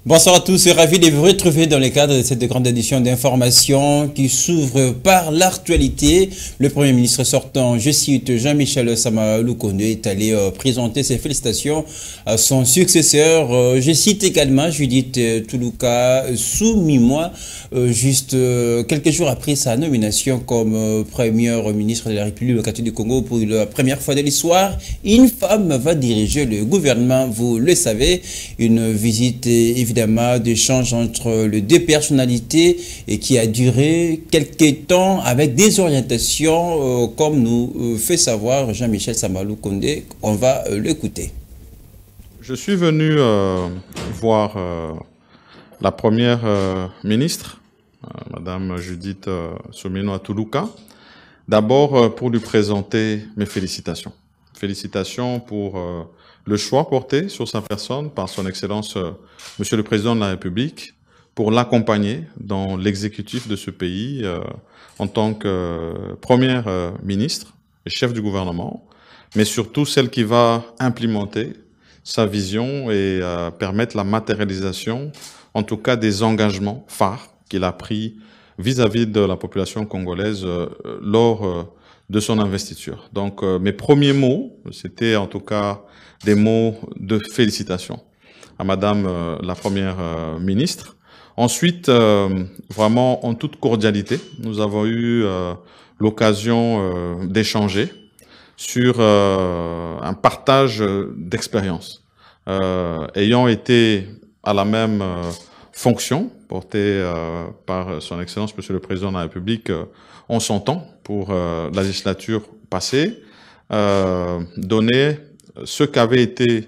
Bonsoir à tous, ravi de vous retrouver dans le cadre de cette grande édition d'information qui s'ouvre par l'actualité. Le Premier ministre sortant, je cite, Jean-Michel Sama Lukonde est allé présenter ses félicitations à son successeur. Je cite également Judith Toulouka Soumimoa, juste quelques jours après sa nomination comme Premier ministre de la République démocratique du Congo pour la première fois de l'histoire. Une femme va diriger le gouvernement, vous le savez, une visite évidemment d'échange entre les deux personnalités et qui a duré quelques temps avec des orientations comme nous fait savoir Jean-Michel Sama Lukonde. On va l'écouter. Je suis venu voir la première ministre, Madame Judith Soumimoa Toulouka, d'abord pour lui présenter mes félicitations. Félicitations pour le choix porté sur sa personne par son Excellence Monsieur le Président de la République pour l'accompagner dans l'exécutif de ce pays en tant que première ministre et chef du gouvernement, mais surtout celle qui va implémenter sa vision et permettre la matérialisation, en tout cas des engagements phares qu'il a pris vis-à-vis de la population congolaise lors de son investiture. Donc mes premiers mots, c'était en tout cas des mots de félicitations à Madame la Première ministre. Ensuite, vraiment en toute cordialité, nous avons eu l'occasion d'échanger sur un partage d'expérience. Ayant été à la même fonction portée par son Excellence Monsieur le Président de la République, on s'entend pour la législature passée, donner ce qu'avait été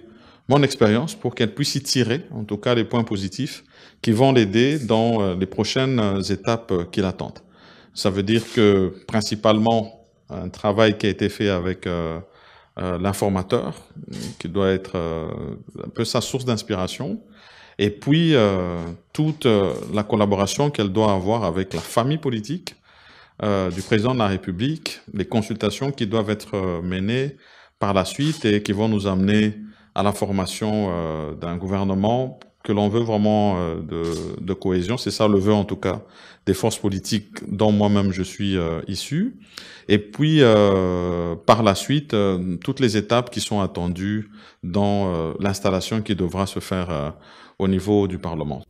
mon expérience pour qu'elle puisse y tirer, en tout cas, les points positifs qui vont l'aider dans les prochaines étapes qui l'attendent. Ça veut dire que, principalement, un travail qui a été fait avec l'informateur, qui doit être un peu sa source d'inspiration, et puis toute la collaboration qu'elle doit avoir avec la famille politique du Président de la République, les consultations qui doivent être menées par la suite et qui vont nous amener à la formation d'un gouvernement que l'on veut vraiment de cohésion. C'est ça le vœu en tout cas des forces politiques dont moi-même je suis issu. Et puis par la suite, toutes les étapes qui sont attendues dans l'installation qui devra se faire au niveau du Parlement.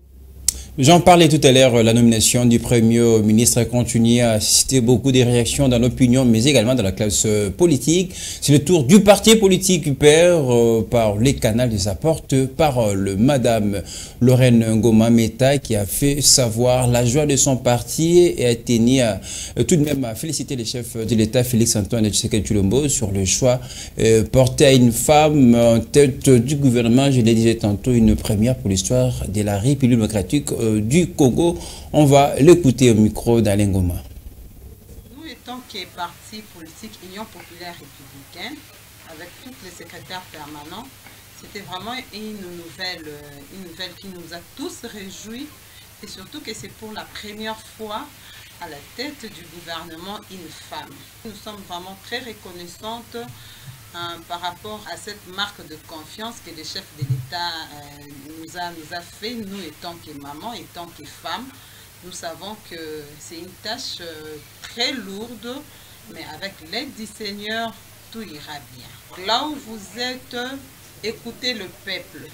J'en parlais tout à l'heure, la nomination du Premier ministre continue à susciter beaucoup de réactions dans l'opinion, mais également dans la classe politique. C'est le tour du parti politique UPR par les canaux de sa porte-parole, Madame Lorraine Ngoma Meta, qui a fait savoir la joie de son parti et a tenu tout de même à féliciter le chef de l'État, Félix-Antoine Tshisekedi Tshilombo, sur le choix porté à une femme en tête du gouvernement. Je le disais tantôt, une première pour l'histoire de la République démocratique du Congo. On va l'écouter au micro d'Alain Ngoma. Nous étant qui est parti politique Union populaire républicaine, avec tous les secrétaires permanents, c'était vraiment une nouvelle qui nous a tous réjouis, et surtout que c'est pour la première fois à la tête du gouvernement une femme. Nous sommes vraiment très reconnaissantes par rapport à cette marque de confiance que le chef de l'État nous a fait, nous étant que maman, étant que femme. Nous savons que c'est une tâche très lourde, mais avec l'aide du Seigneur, tout ira bien. Là où vous êtes, écoutez le peuple,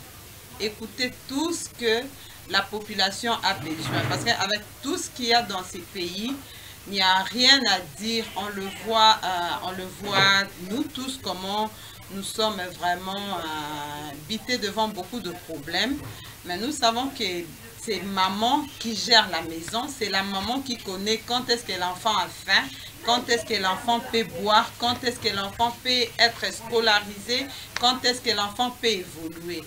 écoutez tout ce que la population a besoin, parce qu'avec tout ce qu'il y a dans ces pays, il n'y a rien à dire. On le voit, nous tous, comment nous sommes vraiment bités devant beaucoup de problèmes. Mais nous savons que c'est maman qui gère la maison, c'est la maman qui connaît quand est-ce que l'enfant a faim, quand est-ce que l'enfant peut boire, quand est-ce que l'enfant peut être scolarisé, quand est-ce que l'enfant peut évoluer.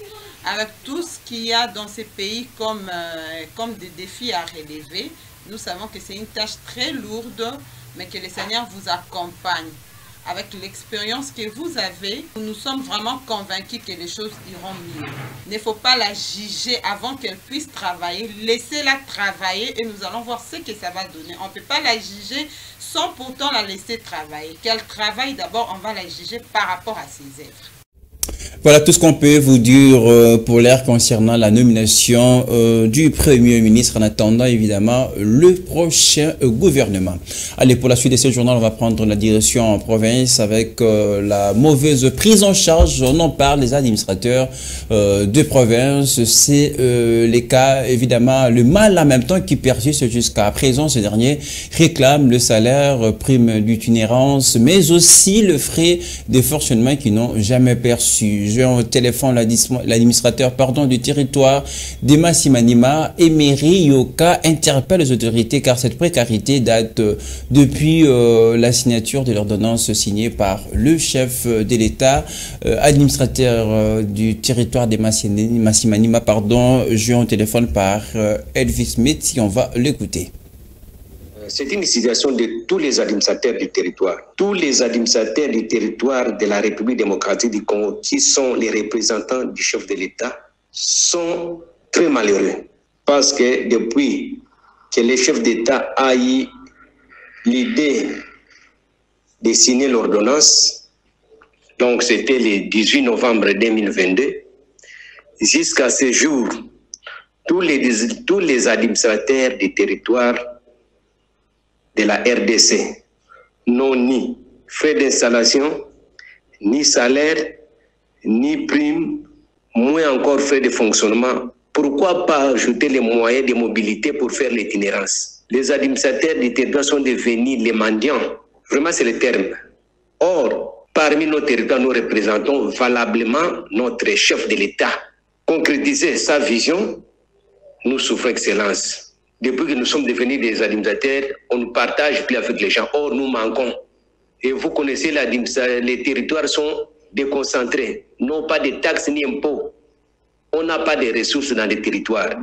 Avec tout ce qu'il y a dans ces pays comme des défis à relever, nous savons que c'est une tâche très lourde, mais que le Seigneur vous accompagne. Avec l'expérience que vous avez, nous sommes vraiment convaincus que les choses iront mieux. Il ne faut pas la juger avant qu'elle puisse travailler. Laissez-la travailler et nous allons voir ce que ça va donner. On ne peut pas la juger sans pourtant la laisser travailler. Qu'elle travaille d'abord, on va la juger par rapport à ses œuvres. Voilà tout ce qu'on peut vous dire pour l'air concernant la nomination du Premier ministre en attendant évidemment le prochain gouvernement. Allez, pour la suite de ce journal, on va prendre la direction en province avec la mauvaise prise en charge. On en parle, les administrateurs de province. C'est les cas, évidemment, le mal en même temps qui persiste jusqu'à présent. Ces derniers réclament le salaire, prime d'itinérance, mais aussi le frais de fonctionnement qu'ils n'ont jamais perçu. J'ai au téléphone l'administrateur du territoire de Massimanima, Emery Yoka, interpelle les autorités car cette précarité date depuis la signature de l'ordonnance signée par le chef de l'État, administrateur du territoire de Massimanima, j'ai au téléphone par Elvis Smith, si on va l'écouter. C'est une situation de tous les administrateurs du territoire. Tous les administrateurs du territoire de la République démocratique du Congo, qui sont les représentants du chef de l'État, sont très malheureux. Parce que depuis que le chef d'État a eu l'idée de signer l'ordonnance, donc c'était le 18 novembre 2022, jusqu'à ce jour, tous les administrateurs du territoire de la RDC n'ont ni frais d'installation, ni salaire, ni prime, moins encore frais de fonctionnement. Pourquoi pas ajouter les moyens de mobilité pour faire l'itinérance? Les administrateurs du territoire sont devenus les mendiants. Vraiment, c'est le terme. Or, parmi nos territoires, nous représentons valablement notre chef de l'État. Concrétiser sa vision, nous souffrons excellence. Depuis que nous sommes devenus des administrateurs, on ne partage plus avec les gens. Or, nous manquons. Et vous connaissez, les territoires sont déconcentrés. N'ont pas de taxes ni impôts. On n'a pas de ressources dans les territoires.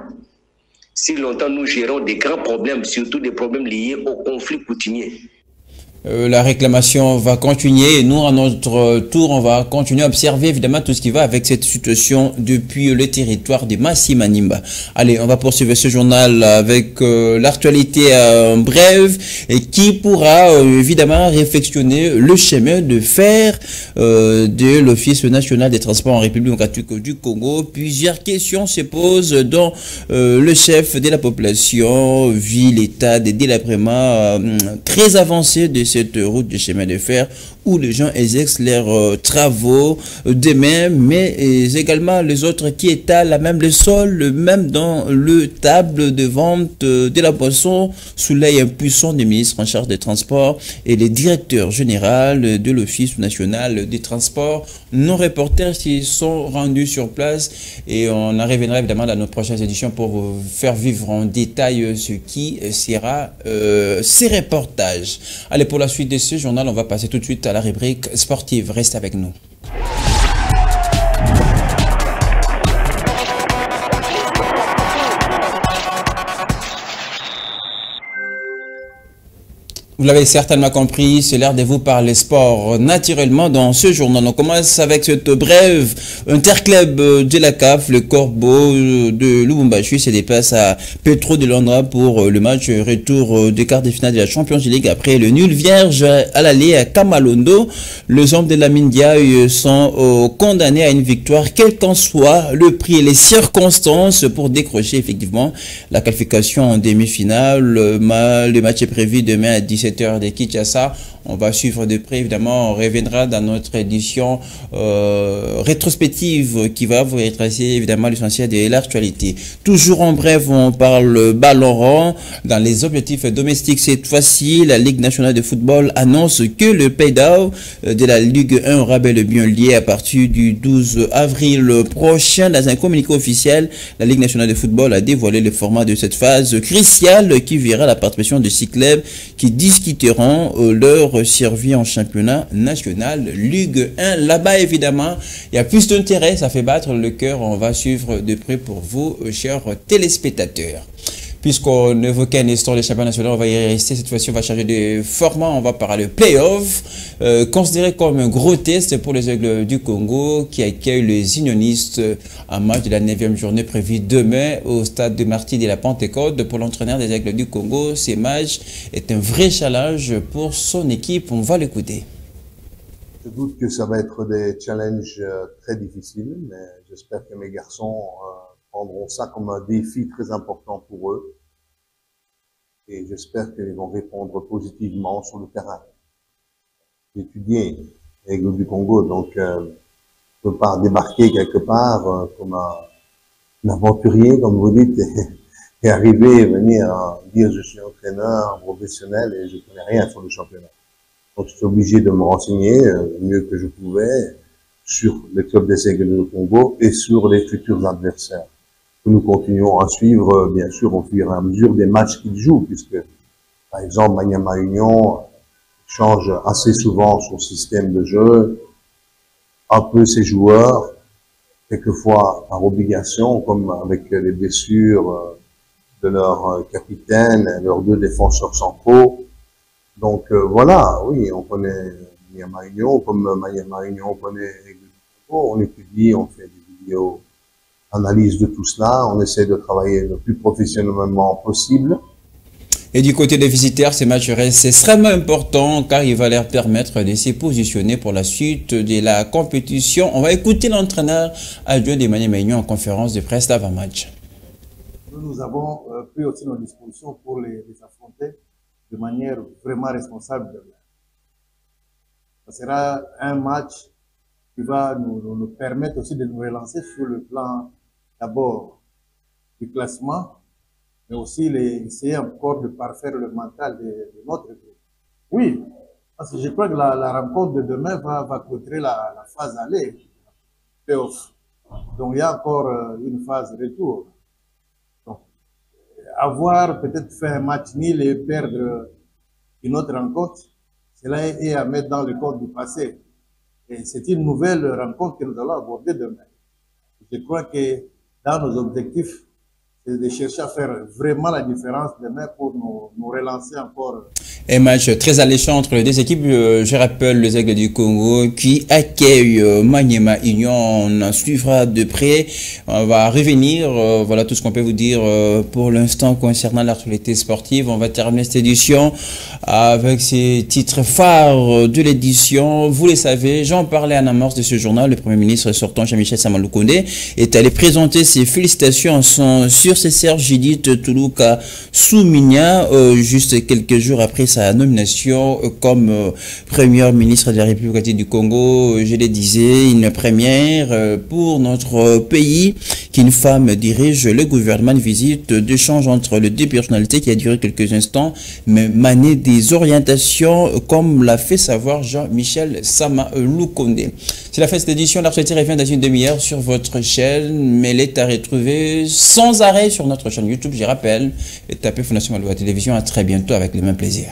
Si longtemps nous gérons des grands problèmes, surtout des problèmes liés au conflit coutumier. La réclamation va continuer et nous, à notre tour, on va continuer à observer évidemment tout ce qui va avec cette situation depuis le territoire de Massimanima. Allez, on va poursuivre ce journal avec l'actualité brève et qui pourra évidemment réflexionner le chemin de fer de l'Office national des transports en République démocratique du Congo. Plusieurs questions se posent dont le chef de la population vit l'état des délabrements très avancé de cette route de chemin de fer où les gens exercent leurs travaux demain, mais également les autres qui étalent à même le sol, même dans le table de vente de la boisson, sous l'œil impuissant des ministres en charge des transports et les directeurs généraux de l'Office national des transports. Nos reporters s'y sont rendus sur place et on en reviendra évidemment dans nos prochaines éditions pour vous faire vivre en détail ce qui sera ces reportages. Allez, pour la suite de ce journal, on va passer tout de suite à la rubrique sportive. Reste avec nous. Vous l'avez certainement compris, c'est l'heure de vous parler sport naturellement dans ce journal. On commence avec cette brève interclub de la CAF. Le Corbeau de Lubumbashi se déplace à Petro de Londra pour le match retour des quarts de finale de la Champions League après le nul vierge à l'aller à Kamalondo. Les hommes de la Mindia sont condamnés à une victoire, quel qu'en soit le prix et les circonstances, pour décrocher effectivement la qualification en demi-finale. Le match est prévu demain à 17h de Kinshasa. On va suivre de près, évidemment, on reviendra dans notre édition rétrospective qui va vous retracer évidemment l'essentiel de l'actualité. Toujours en bref, on parle ballon rond. Dans les objectifs domestiques, cette fois-ci, la Ligue nationale de football annonce que le payout de la Ligue 1 aura bel et bien lié à partir du 12 avril prochain. Dans un communiqué officiel, la Ligue nationale de football a dévoilé le format de cette phase cruciale qui verra la participation de 6 clubs qui discuteront leur survie en championnat national Ligue 1. Là-bas, évidemment, il y a plus d'intérêt, ça fait battre le cœur. On va suivre de près pour vous, chers téléspectateurs. Puisqu'on évoquait un instant les championnats nationaux, on va y rester. Cette fois-ci, on va changer de format. On va parler play-off, considéré comme un gros test pour les Aigles du Congo qui accueillent les unionistes en match de la 9e journée prévue demain au stade de Martyrs de la Pentecôte. Pour l'entraîneur des Aigles du Congo, ce match est un vrai challenge pour son équipe. On va l'écouter. Je doute que ça va être des challenges très difficiles, mais j'espère que mes garçons prendront ça comme un défi très important pour eux. Et j'espère qu'ils vont répondre positivement sur le terrain. J'ai étudié l'Aigle du Congo, donc je ne peux pas débarquer quelque part comme un aventurier, comme vous dites, et arriver et venir dire je suis entraîneur professionnel et je ne connais rien sur le championnat. Donc, j'étais obligé de me renseigner le mieux que je pouvais sur le club des Aigles du Congo et sur les futurs adversaires. Que nous continuons à suivre, bien sûr, au fur et à mesure des matchs qu'ils jouent, puisque, par exemple, Maniema Union change assez souvent son système de jeu, un peu ses joueurs, quelquefois par obligation, comme avec les blessures de leur capitaine, leurs deux défenseurs centraux. Donc voilà, oui, on connaît Maniema Union, comme Maniema Union, on connaît on étudie, on fait des vidéos, analyse de tout cela, on essaie de travailler le plus professionnellement possible. Et du côté des visiteurs, ces matchs restent extrêmement importants car il va leur permettre de se positionner pour la suite de la compétition. On va écouter l'entraîneur adjoint de Maniema Union en conférence de presse d'avant-match. Nous avons pris aussi nos dispositions pour les affronter de manière vraiment responsable. Ce sera un match qui va nous permettre aussi de nous relancer sur le plan d'abord du classement, mais aussi essayer encore de parfaire le mental de notre équipe. Oui, parce que je crois que la rencontre de demain va clôturer la phase aller, playoff. Donc il y a encore une phase retour. Avoir peut-être fait un match nul et perdre une autre rencontre, cela est à mettre dans le compte du passé. Et c'est une nouvelle rencontre que nous allons aborder demain. Je crois que dans nos objectifs, c'est de chercher à faire vraiment la différence demain pour nous relancer encore. Un match très alléchant entre les deux équipes. Je rappelle les Aigles du Congo qui accueillent Maniema Union. On suivra de près. On va revenir. Voilà tout ce qu'on peut vous dire pour l'instant concernant l'actualité sportive. On va terminer cette édition avec ces titres phares de l'édition. Vous les savez, j'en parlais en amorce de ce journal. Le Premier ministre sortant, Jean-Michel Sama Lukonde, est allé présenter ses félicitations sur ses sœurs Judith Toulouka Souminia, juste quelques jours après sa nomination comme Premier ministre de la République du Congo. Je le disais, une première pour notre pays qu'une femme dirige le gouvernement. Une visite d'échange entre les deux personnalités qui a duré quelques instants, mais mané des orientations, comme l'a fait savoir Jean-Michel Sama Lukonde. C'est la fin de cette édition. L'actualité revient dans une demi-heure sur votre chaîne, mais elle est à retrouver sans arrêt sur notre chaîne YouTube. Je rappelle, et tapez Fondation Maloba Télévision. À très bientôt avec le même plaisir.